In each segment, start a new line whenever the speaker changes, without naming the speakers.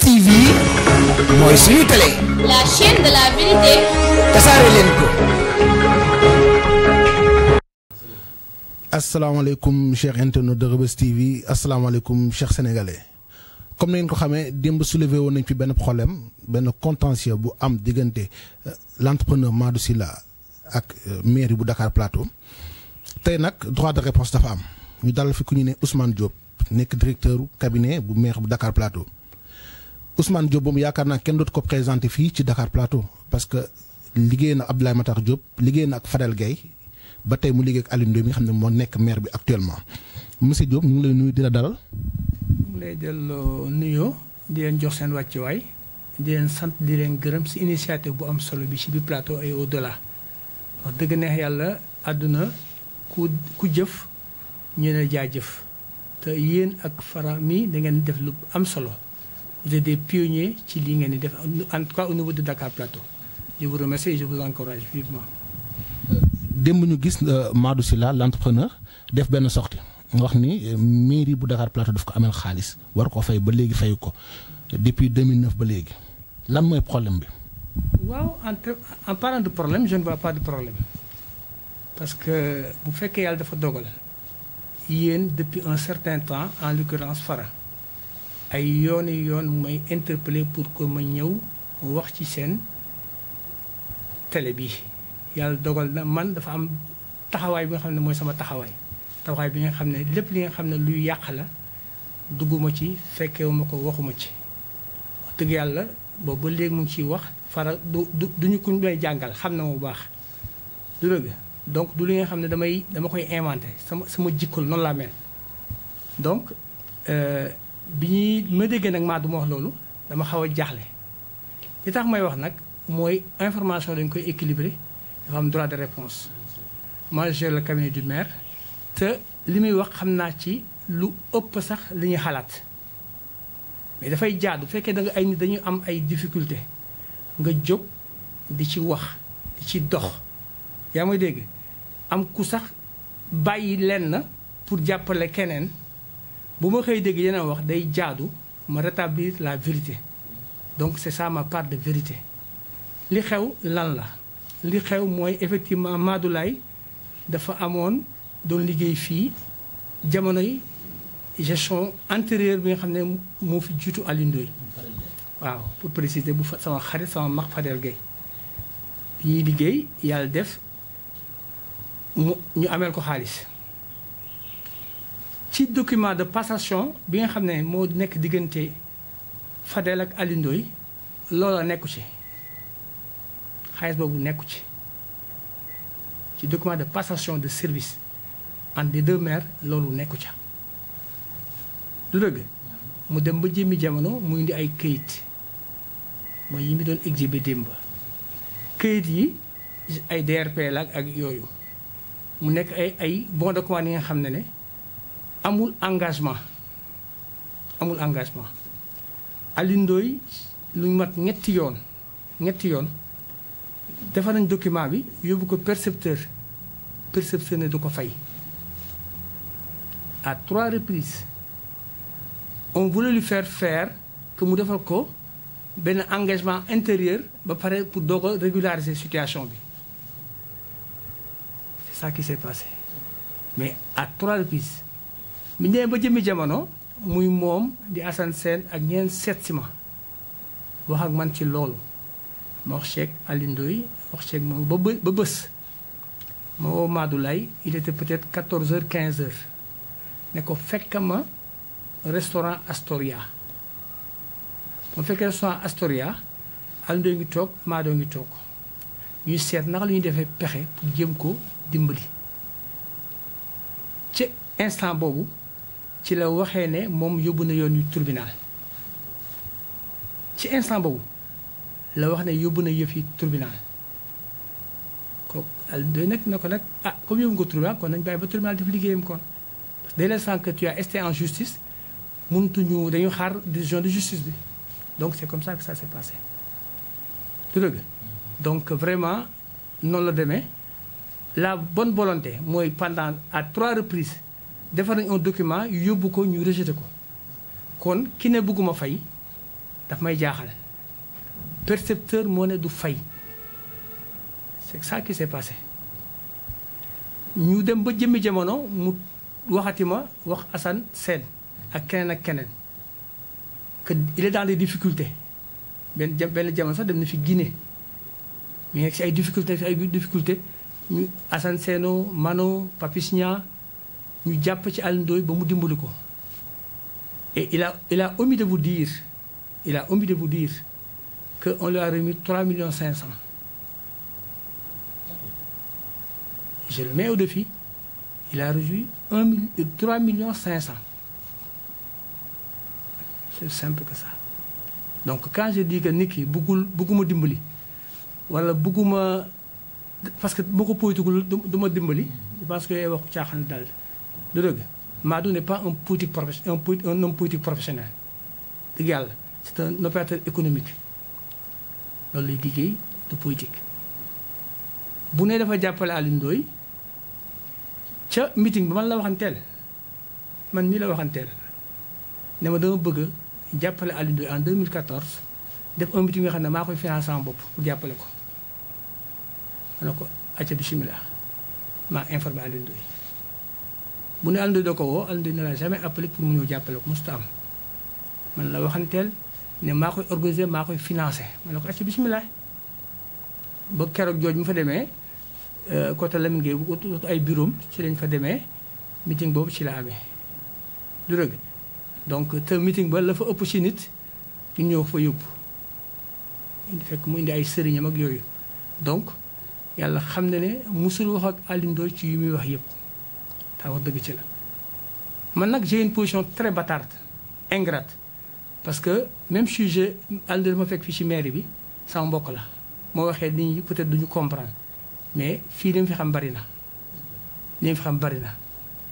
TV mooy suñu télé.
La chaîne de la vérité.
tasaare leen ko.
asalaamaaleykum cheikh internet de Reubeuss TV asalaamaaleykum cheikh sénégalais comme ni ngeen ko xamee démb soulevé woon nañ fi benn problème benn contentieux bu am diggante l'entrepreneur Madou Sylla ak mairie bu Dakar Plateau tey nag droit de réponse dafa am ñu dalal fi ku ñu ne Ousmane Diop nekk directeur cabinet bu maire bu Dakar Plateau Ousmane Diop boobu yaakaar naa kenn dootu ko présenté fii ci Dakar Plateau parce que liggéey na Abdoulaye Matar Diop liggéey na ak Fadel Gueye ba tey mu liggéey ak Alioune Ndoye mi nga xam ne moo nekk maire bi actuellement monsieur Diop ñu ngi lay nuyu di la dalal.
ñu ngi lay delloo nuyoo di leen jox seen wàccuwaay di leen sant di leen gërëm si initiative bu am solo bi ci biir plateau et au delà wax dëgg neex yàlla àdduna ku jëf ñu ne jaajëf te yéen ak Fara mi da ngeen def lu am solo vous êtes des pionniers ci lii ngeen di def en tout cas au niveau de Dakar Plateau je vous remercie et je vous encourage vivement.
démb ñu gis Madou Sylla l'entrepreneur def benn sortie wax ni mairie bu Dakar Plateau daf ko amel xaalis war ko fay ba léegi fayu ko depuis 2009 ba léegi lan mooy problème bi.
waaw en parlant de problème je ne vois pas de problème parce que bu fekkee yàlla dafa dogal yéen depuis un certain temps en l'occurrence Fara ay yoon may interpeller pour que ma ñëw wax ci seen télé bi. yàlla dogal na man dafa am taxawaay bi nga xam ne mooy sama taxawaay bi nga xam ne lépp li nga xam ne luy yàq la dugguma ci fekkewuma ko waxuma ci wax dëgg yàlla boobu ba léegi mu ngi ciy wax Fara duñu kuñ may jàngal xam na mu baax du dëgg donc du li nga xam ne dama koy inventé sama jikkul noonu laa mel donc bi ñuy ma déggee nag maa du ma wax loolu dama xaw a jaaxle li tax may wax nag mooy information dañ koy équilibré dafa am droit de réponse moi je gère le cabinet du maire te li muy wax xam naa ci lu ëpp sax li ñuy xalaat mais dafay jaadu bu fekkee da nga ay nit dañuy am ay difficulté nga jóg di ci wax di ci dox yaa may dégg am ku sax bàyyi lenn pour jàppale keneen bu ma xëy dégg yeneen wax day jaadu ma rétablir la vérité donc c'est ça ma part de vérité li xew lan la li xew mooy effectivement Madou Laye dafa amoon doon liggéey fii jamonoy gestion antérieure bi nga xam ne moo fi jiitu Alioune Ndoye waaw pour préciser bu sama xarit sama mag Fadel Gueye bi ñuy liggéey yàlla def ñu ameel ko xaalis ci document de passation bi nga xam ne moo nekk diggante Fadel ak Alioune Ndoye loola nekku ci xaalis boobu nekku ci document de passation de service entre les deux maires loolu nekku ca du dëgg mu dem ba jëmmi jamono mu indi ay këyit mooy yi mi doon exhibé démb këyit yi ay DRP la ak yooyu mu nekk ay bon de commande yi nga xam ne amul engagement Alioune Ndoye lu mat ñetti yoon defar nañ document bi yóbbu ko percepteur ne du ko fay à 3 reprises on voulait lui faire que mu defal ko benn engagement intérieur ba pare pour doog a régulariser situation bi c'est ça qui s'est passé mais à 3 reprises mi ñëwee ba jëmmi jamono muy moom di Assane Sène ak ñeen seet si ma wax ak man ci loolu ma wax ceeg Alioune Ndoye wax ceeg moom ba bés ma woo Madou Laye il était peut-être 14h 15h ne ko fekk ma restaurant Astoria ma fekkee restaurant Astoria Alioune Ndoye ngi toog Madou ngi toog ñuy seet naka la ñuy defee pexe pour jëm ko dimbali ci instant boobu ci la waxee ne moom yóbbu na yoon yu tribunal ci instant boobu la wax ne yóbbu na yëf yi tribunal ko Alioune Ndoye nag na ko nag comme yóbbu nga tribunal kon nañ bàyyi ba tribunal def liggéeyam kon parce que dès l'instant que tu as été en justice mënutuñu dañu xaar décision de justice bi donc c'est comme ça que ça s'est passé du dëgg donc vraiment noonu la demee la bonne volonté mooy pendant à 3 reprises defar nañ un document yóbbu ko ñu rejeté ko kon ki ne bëgguma fay daf may jaaxal percepteur moo ne du fay c'est ça qui s'est passé ñu dem ba jëmmi jamono mu waxati ma wax Assane Sène ak keneen que il est dans des difficultés benn jamono sax dem na fi Guinée mais nekk si ay difficultés ñu Assane Sène Mano Papis Nia ñu jàpp ci Alioune Ndoye ba mu dimbali ko et il a omis de vous dire que on lui a remis 3,5 millions. Je le mets au défi. Il a reçu 3,5 millions. C'est simple que ça. Donc quand je dis que nit ki bëgguma dimbali wala bëgguma parce que boo ko politique du ma dimbali je pense que waxu caaxaan daal du dëgg Madou n'est pas un homme politique professionnel dëgg yàlla c'est un opérateur économique loolu lay liggéey de politique bu ne dafa jàppale Alioune Ndoye ca meeting bi man la waxanteel man mii la waxanteel ne ma dama bëgg jàppale Alioune Ndoye en 2014 def un meeting nga xam ne maa koy financé sama bopp pour jàppale ko ma ne ko acca bismillah maa informé Alioune Ndoye bu ne Alioune Ndoye doo ko woo Alioune Ndoye ne la jamais appelé pour mu ñëw jàppale ko mosut am man la waxanteel ne maa koy organisé maa koy financé ma ne ko acca bismillah ba keroog jooj mu fa demee côté Lamine Gueye bu ay bureau ci lañ fa demee meeting boobu ci la amee du dëgg donc te meeting ba la fa ëpp ci nit ñu ñëw fa yóbbu fekk mu indi ay sëriñam ak yooyu donc yàlla xam na ne musul wax ak Alioune Ndoye ci yu muy wax yëpp taa wax dëgg ci la man nag j'ai une position très bâtarde ingrate parce que même sujet Alioune Ndoye ma fekk fii ci mairie bi sama mbokk la moo waxee nit ñi peut-être duñu comprendre mais fii li mu fi xam bari na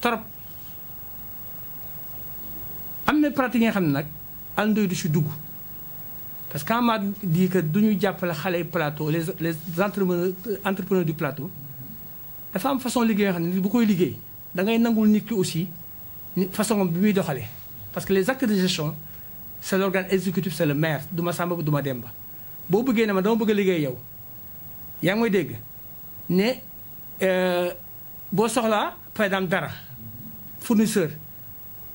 trop am na pratique yi nga xam ne nag Alioune Ndoye du si dugg parce que quand ma dit que du ñu jàppale xale yi plateau les entrepreneurs du plateau dafa am façon liggéey nga xam ne bu koy liggéey da ngay nangul nit ki aussi façon bi muy doxalee parce que les actes de gestion c'est l'organe exécutif c'est le maire du ma Samba du ma Demba boo bëggee ne ma dama bëgg a liggéey yow yaa ngi may dégg ne boo soxlaa par exemple dara fournisseur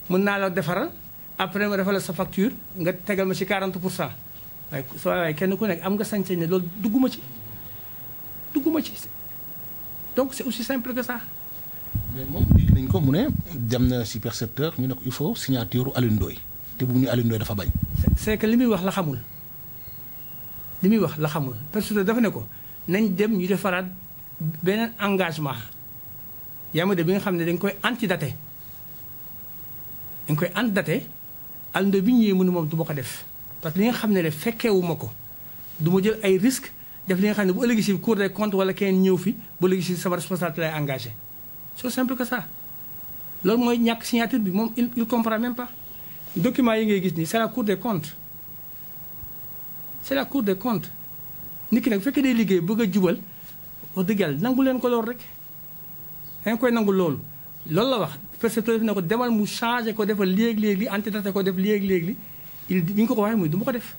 mën naa la defaral après ma defal la sa facture nga tegal ma ci 40%. waaye kenn ku nekk am nga sañ-sañ ne loolu dugguma ci donc c'est aussi simple que ça.
mais moom dégg nañ ko mu ne dem na ci percepteur ñu ne ko il faut signature Alioune Ndoye te bu ñu Alioune Ndoye dafa bañ.
c'est que li muy wax la xamul percepteur dafa ne ko nañ dem ñu defaraat beneen engagement yaa ma de bi nga xam ne dañ koy antidaté Alioune Ndoye bi ñu ñëwee mënu moom du ma ko def. parce que li nga xam ne fekkeewu ma ko du ma jël ay risques def li nga xam ne bu ëllëgee si Cour des comptes wala kenn ñëw fi bu ëllëgee si sama responsabilité lay engagé c'est simple que ça loolu mooy ñàkk signature bi moom il comprend même pas document yi ngay gis nii c'est la Cour des comptes nit ki nag bu fekkee day liggéey bëgg a jubal wax dëgg yàlla nangu leen ko loolu rek da nga koy nangu loolu la wax percepteur ne ko demal mu changé ko defal léegi-léegi antidaté ko def léegi-léegi bi ñu ko waxee muy du ma ko def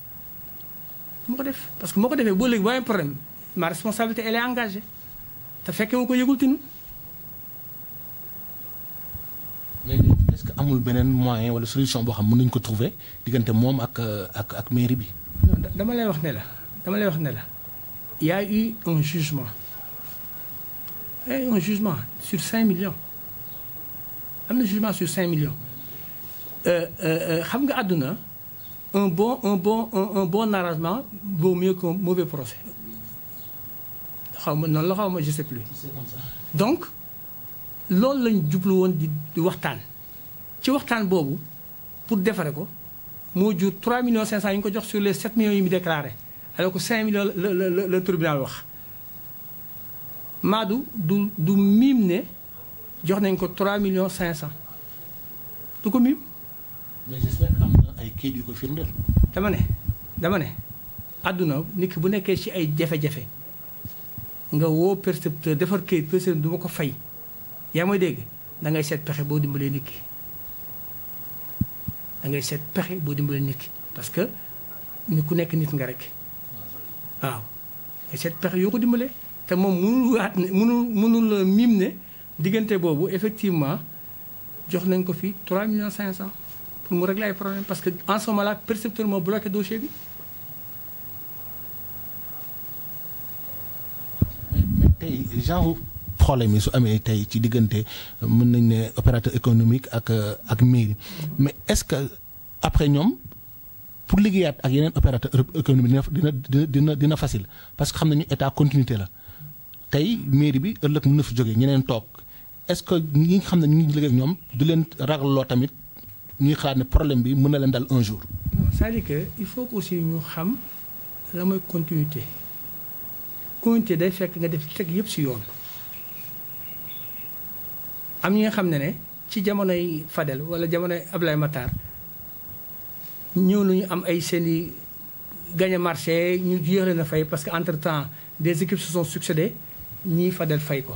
parce que moo ko defee boo léegi boo amee problème ma responsabilité elle est engagée te fekkee wu ko yëgul tinu
mais est-ce que amul beneen moyen wala solution boo xam mën nañu ko trouver diggante moom ak mairie bi.
non dama lay wax ne la il y a eu un jugement sur 5 millions am na jugement sur 5 millions xam nga àdduna un bon arrangement vaut mieux qu'un mauvais procès xaw ma je sais plus. donc loolu lañ jublu woon di waxtaan ci waxtaan boobu pour defare ko moo jur 3,5 millions yi ñu ko jox sur les 7 millions yi mu déclaré alors que 5 millions le tribunal wax Madou du miim ne jox nañ ko 3,5 millions du ko miim.
mais j'espère que am na ay kayit yu ko firndeel.
dama ne àdduna nit ki bu nekkee ci ay jafe-jafe nga woo percepteur defar kayit percepteur du ma ko fay yaa mooy dégg da ngay seet pexe boo dimbalee nit ki parce que ni ku nekk nit nga rek waaw mais cette pexe yoo ko dimbalee te moom mënul waat ne mënul miim ne diggante boobu effectivement jox nañ ko fi 3 millions 500 pour mu régler ay problème parce que en ce moment là percepteur moo bloqué dossier bi.
mais tey genre problème yi su amee tey ci diggante mën nañ ne opérateur économique ak mairie mais est-ce que après ñoom pour liggéeyaat ak yeneen opérateur économique dina facile parce que xam nañu état continuité la tey mairie bi ëllëg mën na fi jógee ñeneen toog est-ce que ñi nga xam ne ñu ngi liggéey ak ñoom du leen ragalloo tamit ñuy xalaat ne problème bi mën na leen dal un jour.
non c'est-à-dire que il faut que aussi ñu xam la mooy continuité day fekk nga def teg yëpp ci yoon. am ñi nga xam ne ci jamonoy Fadel wala jamonoy Ablaye Matar ñëw nañu am ay seeni gagné marché ñu yéex leen a fay parce que entre temps des équipes se sont succédé ñii Fadel fay ko.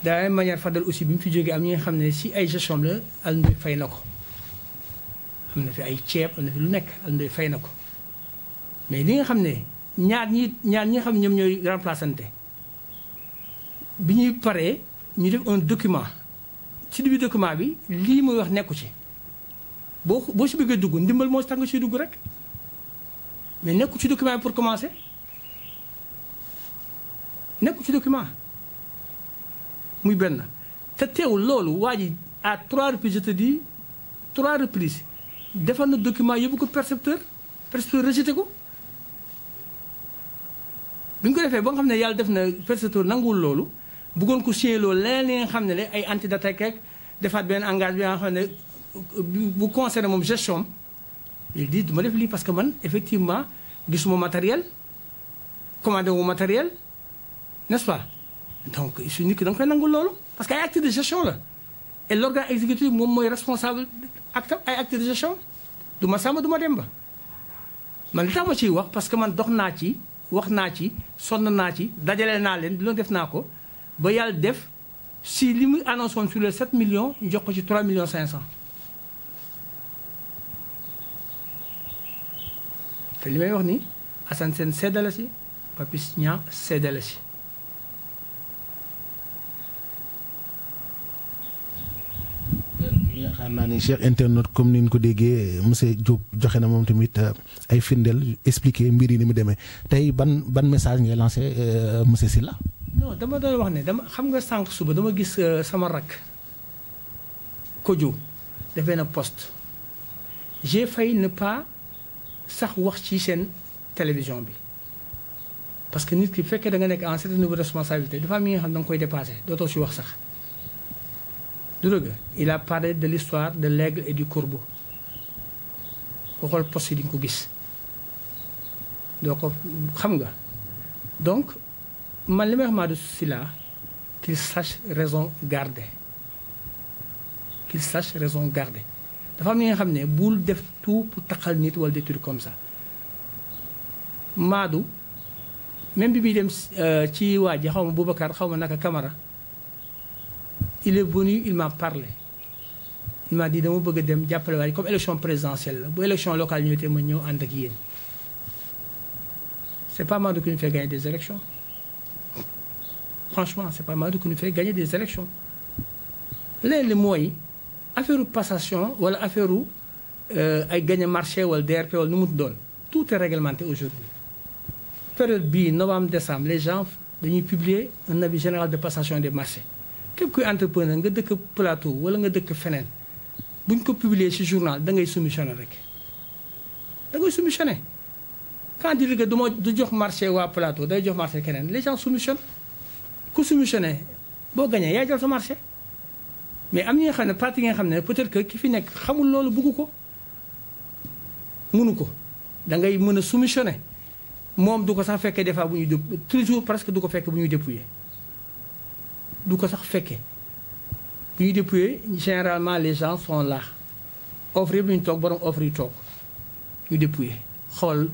de la même manière Fadel aussi bi mu fi jógee am ñi nga xam ne ci ay gestion la Alioune fay na ko am na fi ay ceeb am na fi lu nekk Alioune fay na ko mais li nga xam ne ñaar ñi nga xam ne ñoom ñooy remplaçante bi ñuy paree ñu def un document. ci biir document bi lii muy wax nekku ci boo si bëggee dugg ndimbal moo tax nga siy dugg rek mais nekku ci document bi pour commencer nekku ci document muy benn te teewul loolu waa ji à 3 reprises je te dis 3 reprises defal na document yóbbu ko percepteur rejeté ko bi ñu ko defee ba nga xam ne yàlla def na percepteur nanguwul loolu bëggoon ko signé loolu leneen li nga xam ne ay anti-d'attaque ak defaat benn engagement nga xam ne bu concerné moom gestion il dit du ma def lii parce que man effectivement gisuma matériel commandé wu matériel n'est-ce pas donc su nit ki da nga koy nangul loolu parce que ay actes de gestion la et l'organe exécutif moom mooy responsable ay actes de gestion du ma sàmm du ma dem ba man li tax ma ciy wax parce que man dox naa ci wax naa ci sonn naa ci dajale naa leen lu def naa ko ba yàlla def si li mu annoncé woon sur les 7 millions ñu jox ko ci 3 millions 500 te li may wax ni Assane Sène seddala si Papis Niang seddala si
xam naa ni Cheikh internaute comme ni ñu ko déggee monsieur Diop joxe na moom tamit ay firndeel expliquer mbir yi ni mu demee tey ban message ngay lancé monsieur Sylla.
non dama doon wax ne dama xam nga sànq suba dama gis sama rakk Kodjo defee na poste j'ai failli ne pas sax wax ci seen télévision bi parce que nit ki fekkee da nga nekk en certain niveau de responsabilité dafa am yi nga xam da nga koy dépassé dootoo si wax sax du dëgg il a parlé de l'histoire de l'aigle et du corbeau ko xool poste yi di nga ko gis doo ko xam nga donc man li may wax Madou Sylla qu'il sache raison garder qu'il sache raison garder dafa am ñi nga xam ne bul def tout pour taxal nit wala des trucs comme ça Madou même bi muy dem ci waa ji xaw ma Boubacar xaw ma naka Camara il est venu il m'a parlé il m'a dit dama bëgg a dem jàppale waa ji comme élection présidentielle la bu élection locale ñëwee ma ñëw ànd ak yéen c'est pas Madou qui nous fait gagner des élections franchement c'est pas Madou qui nous fait gagner des élections léeg-léeg mooy affaire passation wala affaire ay gagner marché wala DRP wala nu mu doon tout est réglementé aujourd'hui période bii novembre décembre les gens dañuy publier un avis général de passation des marchés képp kuy entrepreneur nga dëkk plateau wala nga dëkk feneen bu ñu ko publier ci journal da ngay soumissionner rek da ngay soumissionner quand dire que du jox marché waa plateau day jox marché keneen les gens soumissionnent ku soumissionner boo gañee yaay jël sa marché mais am ñi nga xam ne pratique nga xam ne peut-être que ki fi nekk xamul loolu bëggu ko mënu ko da ngay mën a soumissionner moom du ko sax fekkee des fois bu ñuy toujours presque du ko fekkee bu ñuy dépouiller du ko sax fekkee bu ñuy dépouiller généralement les gens sont là offre yëpp lu ñu toog borom offre yi toog ñu dépouiller xool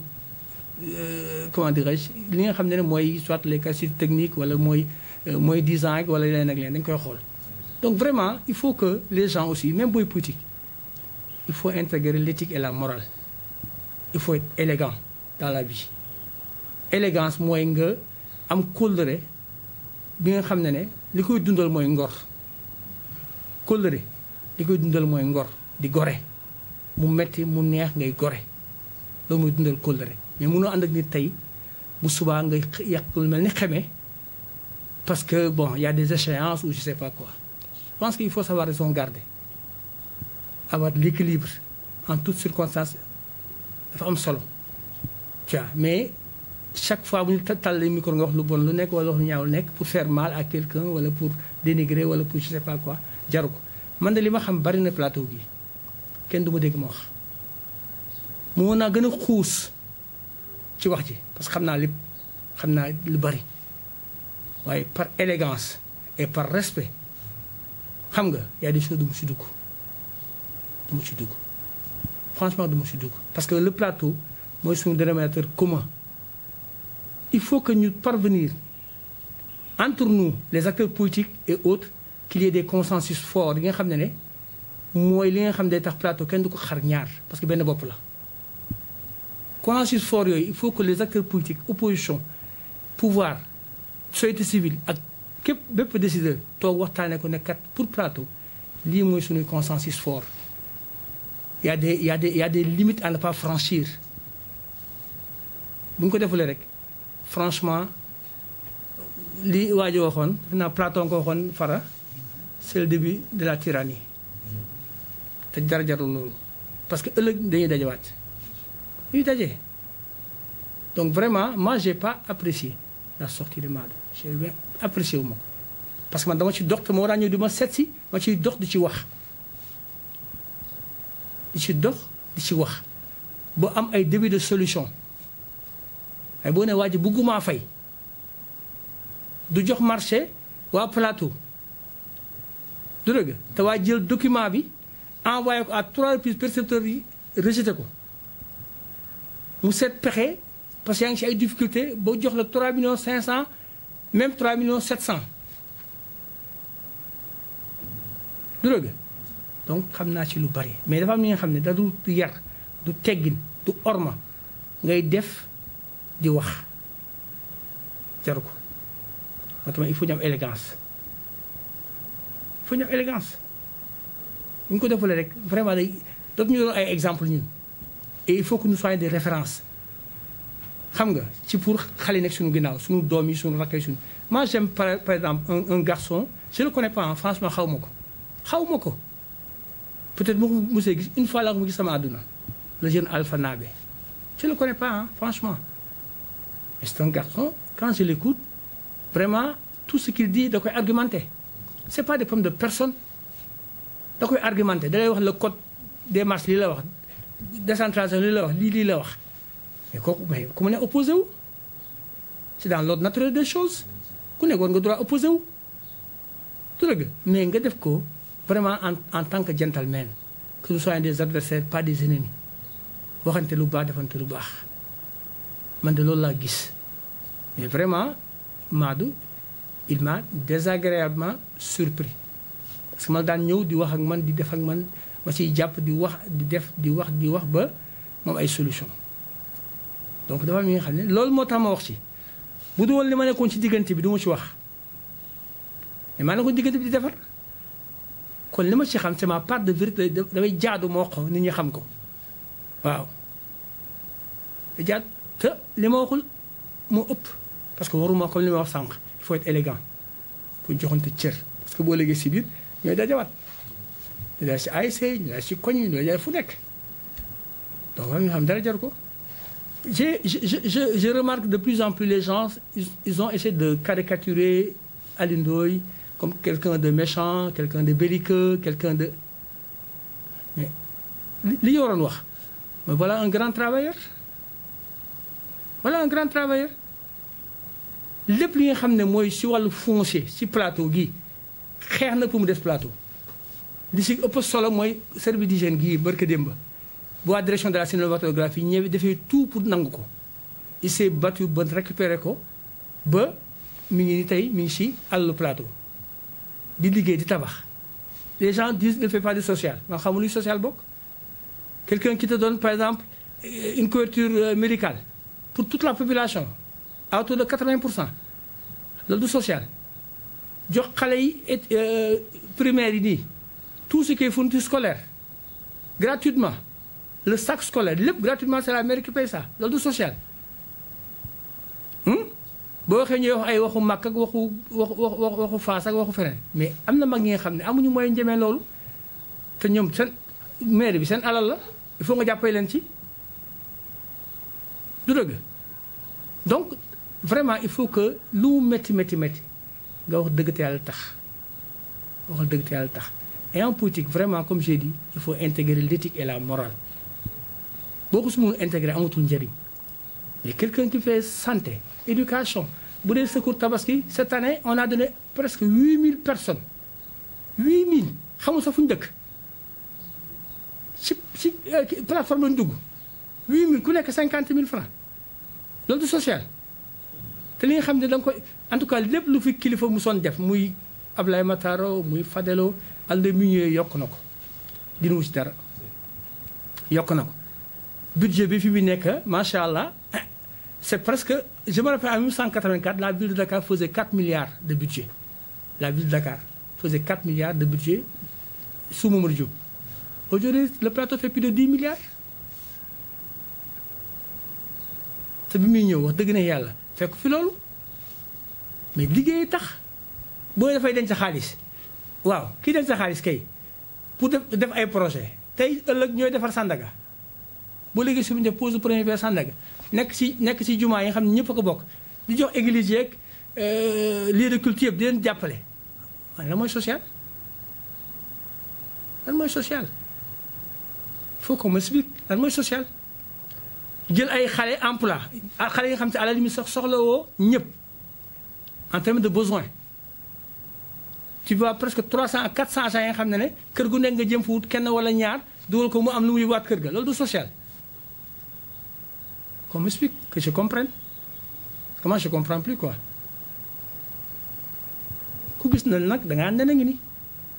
comment dirais-je li nga xam ne mooy soit les capacités techniques wala mooy design wala leneen ak leneen dañ koy xool donc vraiment il faut que les gens aussi même booy politique il faut intégrer l'éthique et la morale il faut être élégant dans la vie élégance mooy nga am kóllëre bi nga xam ne li koy dundal mooy ngor kóllëre li koy dundal mooy ngor di gore mu metti mu neex ngay gore loolu mooy dundal kóllëre mais mënoo ànd ak nit tey bu subaa ngay yàq lu mel ni xeme parce que bon y a des échéances ou je sais pas quoi je pense qu'il faut savoir raison garder avoir l'équilibre en toutes circonstances dafa am solo tu vois mais chaque fois bu ñu tàllee micro nga wax lu bon lu nekk wala wax lu ñaaw lu nekk pour faire mal à quelqu'un wala pour dénigrer wala pour je sais pas quoi jaru ko man de li ma xam bari na plateau gi kenn du ma dégg ma wax mu mën naa gën a xuus ci wax ji parce que xam naa lépp xam naa lu bari waaye par élégance et par respect xam nga y a des choses du mu si dugg du mu si dugg franchement du mu si dugg parce que le plateau mooy suñu dénominateur commun il faut que ñu parvenir entre nous les acteurs politiques et autres qu'il y ait des consensus forts yi nga xam ne mooy li nga xam ne day tax plateau kenn du ko xar ñaar parce que benn bopp la consensus fort yooyu il faut que les acteurs politiques opposition pouvoir société civile ak képp bépp décideur toog waxtaanee ko ne kat pour plateau lii mooy suñuy consensus fort y a des limites à ne pas franchir bu ñu ko defulee rek franchement li waa ji waxoon naa Platon ko waxoon Fara c'est le début de la tyrannie te dara jarul loolu parce que ëllëg dañuy dajewaat ñuy daje donc vraiment moi j'ai pas apprécié la sortie de Madou j'ai bien apprécié wu ma ko parce que man dama ci dox te moo daan ñëw di ma seet si ma ciy dox di ci wax ba am ay début de solution ay boo ne waa ji bëggumaa fay du jox marché waa plateau du dëgg te waa jël document bi envoyé ko à 3 reprises percepteurs yi rejeté ko mu seet pexe parce que yaa ngi ci ay difficulté boo jox la 3 millions 500 même 3 millions 700 du dëgg donc xam naa ci lu bari mais dafa am li nga xam ne da du yar du teggin du orma ngay def di wax jaru ko moo tax il faut ñu am élégance bu ñu ko defalee rek vraiment day dootu ñu doon ay exemple ñun et il faut que nous soyons des références xam nga ci pour xale nekk suñu ginnaaw suñu doom yi suñu rakk yi suñu moi j'aime par exemple un garçon je le connais pas franchement xaw ma ko peut-être mu mosee gis une fois la mu gis sama àdduna le jeune Alpha Nabé je le connais pas franchement mais c'est un garçon quand je l'écoute vraiment tout ce qu'il dit da koy argumenter c'est pas des problèmes de personne da koy argumenter da lay wax le code des marchés lii la wax décentralisation lii la wax lii la wax mais kooku mais ku mu ne opposé wu c'est dans l'ordre naturel des choses ku nekk war nga droit opposé wu tout dëgg mais nga def ko vraiment en tant que gentleman que nous soyons des adversaires pas des ennemis waxante lu baax defante lu baax man de loolu laa gis mais vraiment Madou il m'a désagréablement surpris parce que man daan ñëw di wax ak man di def ak man ma ciy jàpp di wax di wax ba moom ay solution donc dafa am yi nga xam ne loolu moo tax ma wax ci bu dul woon li ma nekkoon ci diggante bi du ma ci wax mais maa nekkoon diggante bi di defar kon li ma ci xam c'est ma part de vérité dafay jaadu ma wax ko nit ñi xam ko waaw da jaadu te li ma waxul moo ëpp parce que waruma comme li ma wax sànq il faut être élégant pour joxante cër parce que boo léegi si biir ñooy dajawaat ñu daal si ASC ñu daal si koñ ñu daal fu nekk donc am ñu xam dara jar ko je remarque de plus en plus les gens ils ont essayé de caricaturer Alioune Ndoye comme quelqu'un de méchant quelqu'un de belliqueux quelqu'un de mais li ñu waroon wax mais voilà un grand travailleur lépp li nga xam ne mooy si wàllu foncier si plateau gi xeex na pour mu des plateau li si ëpp solo mooy service d'hygiène gii barka démba bu waa direction de la cinématographie ñëwee dafay tout pour nangu ko il s'est battu ba récupérer ko ba mi ngi ni tey mi ngi si àllu plateau di liggéey di tabax les gens disent ne fait pas de social man xamul luy social bokk quelqu'un qui te donne par exemple une couverture médicale pour toute la population à hauteur de 80%. loolu du social jox xale yi primaire yi nii tout ce qui est fourniture scolaire gratuitement le sac scolaire lépp gratuitement c'est la mairie qui paye ça loolu du social. boo waxee ñuy wax ay waxu màkk ak waxu faas ak waxu feneen mais am na mag ñi nga xam ne amuñu moyen njëmee loolu te ñoom seen mairie bi seen alal la il faut nga jàppale leen ci du dëgg donc vraiment il faut que lu mu métti nga wax dëgg te yàlla tax waxal dëgg te yàlla tax et en politique vraiment comme j'ai dit il faut intégrer l'éthique et la morale boo ko su mënul intégrer amatul njëriñ mais quelqu'un qui fait santé éducation bu dee secours tabaski cette année on a donné presque 8000 personnes 8000 xamul sax fu ñu dëkk ci plateforme lañu dugg 8000 ku nekk 50 000 francs loolu du social te li nga xam ne da nga koy en tout cas lépp lu fi kilifa mu soon def muy Ablaye Mataro muy Fadelo Alde Migné yokk na ko dina wu ci dara yokk na ko budget bi fi bi nekk macha allah. C'est presque, je me rappelle en 1984, la ville de Dakar faisait 4 milliards de budget. La ville de Dakar faisait 4 milliards de budget sous Mamadou Diop. Aujourd'hui, le plateau fait plus de 10 milliards. C'est bien mieux, wax deug na yalla fekk fi lolu. Mais liggéey tax boy da fay denc xaliss. Waaw, ki denc xaliss kay pour def ay projet. Tay ëlëk ñoy défar Sandaga. Bo liggéey suñu def pose premier vers Sandaga. nekk ci jumaa yi nga xam ne ñëpp a ko bokk di jox église yeeg lieu de culture di leen jàppale waaye lan mooy social lan mooy social faut qu'on m'explique lan mooy social jël ay xale emploi xale yi nga xam ne à la limite sax soxla woo ñëpp en termes de besoin tu vois presque 300 à 400 agents yi nga xam ne kër gu nekk nga jëm fa wut kenn wala ñaar dugal ko mu am lu muy waat kër ga loolu du social. Qu'on m'explique, que je comprenne. Comment je comprends plus quoi. Ku gis na nag da ngaa nen a ngi ni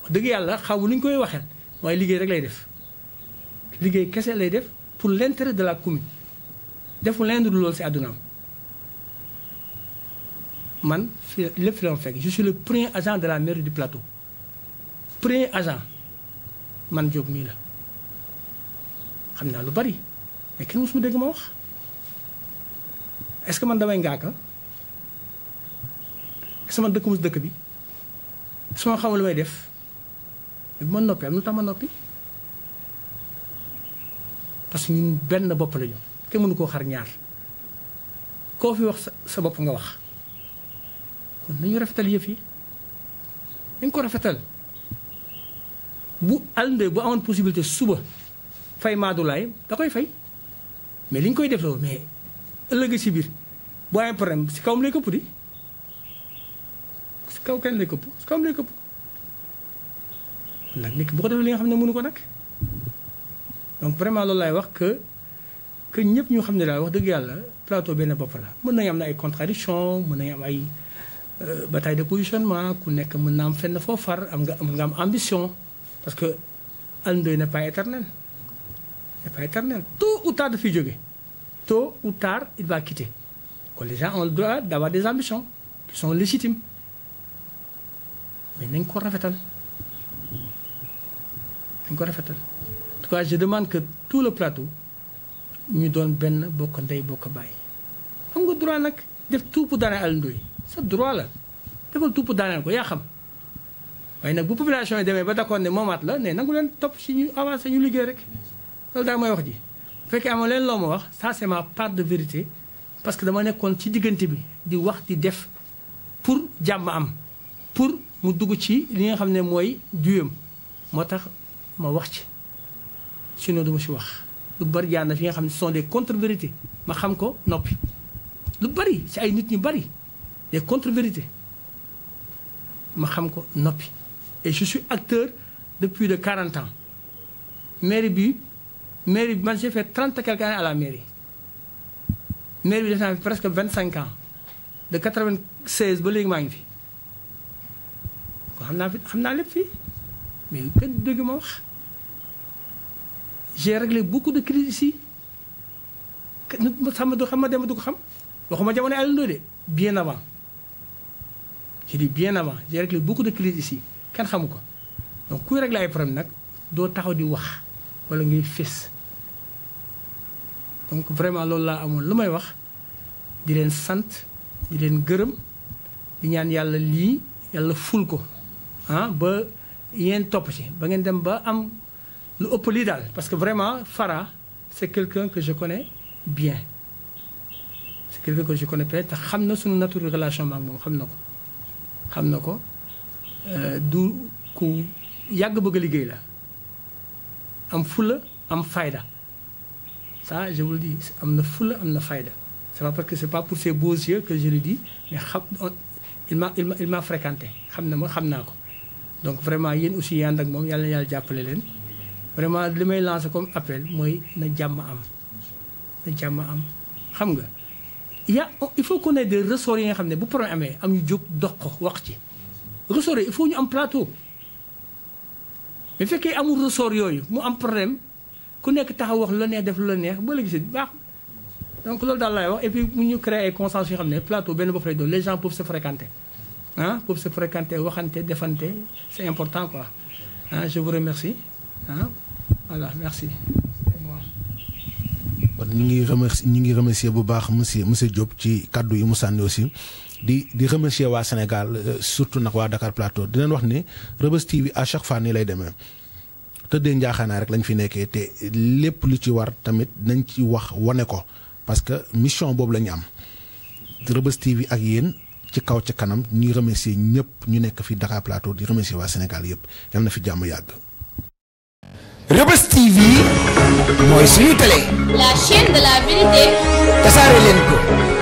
wax dëgg yàlla xaw lu ñu koy waxee waaye liggéey rek lay def liggéey kese lay def pour l'intérêt de la commune deful lenn du loolu si àddunaam man fi lépp fi la ma fekk je suis le premier agent de la mairie du plateau premier agent man Diop mii la xam naa lu bari mais kenn mosuma dégg ma wax. Est-ce que man damay ngaaka est-ce que man dëkk mos dëkk bi su ma xamul lu may def bu ma noppi am lu tax ma noppi parce que ñun benn bopp lañu kenn mënu koo xar ñaar koo fi wax sa bopp nga wax kon nañu rafetal yëf yi dañ ko rafetal bu Alioune bu amoon possibilité suba fay Madoulaye da koy fay mais li ñu koy def loolu mais. ëllëg si biir boo amee problème si kawam lay këpp di si kaw kenn lay këpp si kawam lay këpp nag nit ki bu ko defee li nga xam ne mënu ko nag donc vraiment loolu laay wax que ñëpp ñu xam ne daal wax dëgg yàlla plateau benn bopp la mën nañu am na ay contradiction mën nañu am ay bataille de positionnement ku nekk mën na am fenn foo far mën nga am ambition parce que Alioune Ndoye n'est pas éternel tôt ou tard dafay jóge tôt ou tard, il va quitter. Les gens ont le droit d'avoir des ambitions qui sont légitimes. Mais nous ne rafetal. En tout cas, je demande que tout le plateau nous donne ben bokk ndey bokk baay. Am nga droit nag def tout pour daaneel Alioune Ndoye sa droit la defal tout pour daaneel ko yaa xam waaye nag bu population yi demee ba d'accord ne moomaat la ne nangu leen topp si ñu avancé ñu liggéey rek loolu daal mooy wax ji. bu fekkee amoon leen loo ma wax ça c'est ma part de vérité parce que dama nekkoon ci diggante bi di wax di def pour jàmm am pour mu dugg ci li nga xam ne mooy duyam moo tax ma wax ci sinon du ma si wax lu bari jaar na fi nga xam ne ce sont des contre-vérités ma xam ko noppi lu bari si ay nit ñu bari des contre-vérités ma xam ko noppi et je suis acteur depuis de 40 ans mairie bi man j'ai fait 30 et quelques années à la mairie bi def naa fi presque 25 ans de 96 ba léegi maa ngi fi kon xam naa lépp fii mais kenn dégg ma wax j'ai réglé beaucoup de crises ici xam ma dem du ko xam waxuma jamono Alioune Ndoye de bien avant je dis bien avant j'ai réglé beaucoup de crises ici kenn xamu ko donc kuy réglé ay problème nag doo taxaw di wax wala ngay fés donc vraiment loolu laa amoon lu may wax di leen sant di leen gërëm di ñaan yàlla lii yàlla ful ko ah ba yéen topp ci ba ngeen dem ba am lu ëpp lii daal parce que vraiment Fara c'est quelqu'un que je connais bien c'est quelqu'un que je connais bien te xam na suñu nature relation maak moom xam na ko du ku yàgg bëgg a liggéey la am fulla am fayda ça je vous le dis am na fulla am na fayda c'est pas parce que c'est pas pour ses beaux yeux que je le dis mais il m'a fréquenté xam naa ko donc vraiment yéen aussi yànd ak moom yàlla jàppale leen vraiment li may lancer comme appel mooy na jàmm am xam nga il faut qu'on ait des ressorts yi nga xam ne bu problème amee am ñu jóg dox ko wax ci ressorts il faut ñu am plateau mais fekkee amul ressort yooyu mu am problème ku nekk taxaw wax lu la neex def lu la neex ba la gisee baax donc loolu daal laay wax et puis mu ñu créer ay consensus yoo xam ne plateau benn bopp lay doon les gens peuvent se fréquenter waxante defante c'est important quoi je vous remercie voilà merci.
kon ñu ngi remercier bu baax monsieur Diop ci kaddu yi mu sànni aussi di remercier waa Sénégal surtout nag waa Dakar Plateau di leen wax ne Reubeuss TV à chaque fois nii lay demee tëddee njaaxaanaay rek lañ fi nekkee te lépp lu ci war tamit nañ ci wax wane ko parce que mission boobu la ñu am Reubeuss TV ak yéen ci kaw ci kanam ñuy remercier ñëpp ñu nekk fi Dakar Plateau di remercier waa Sénégal yëpp yal na fi jàmm yàgg.
Reubeuss TV mooy suñu télé.
La chaîne de la vérité.
tasaare leen ko.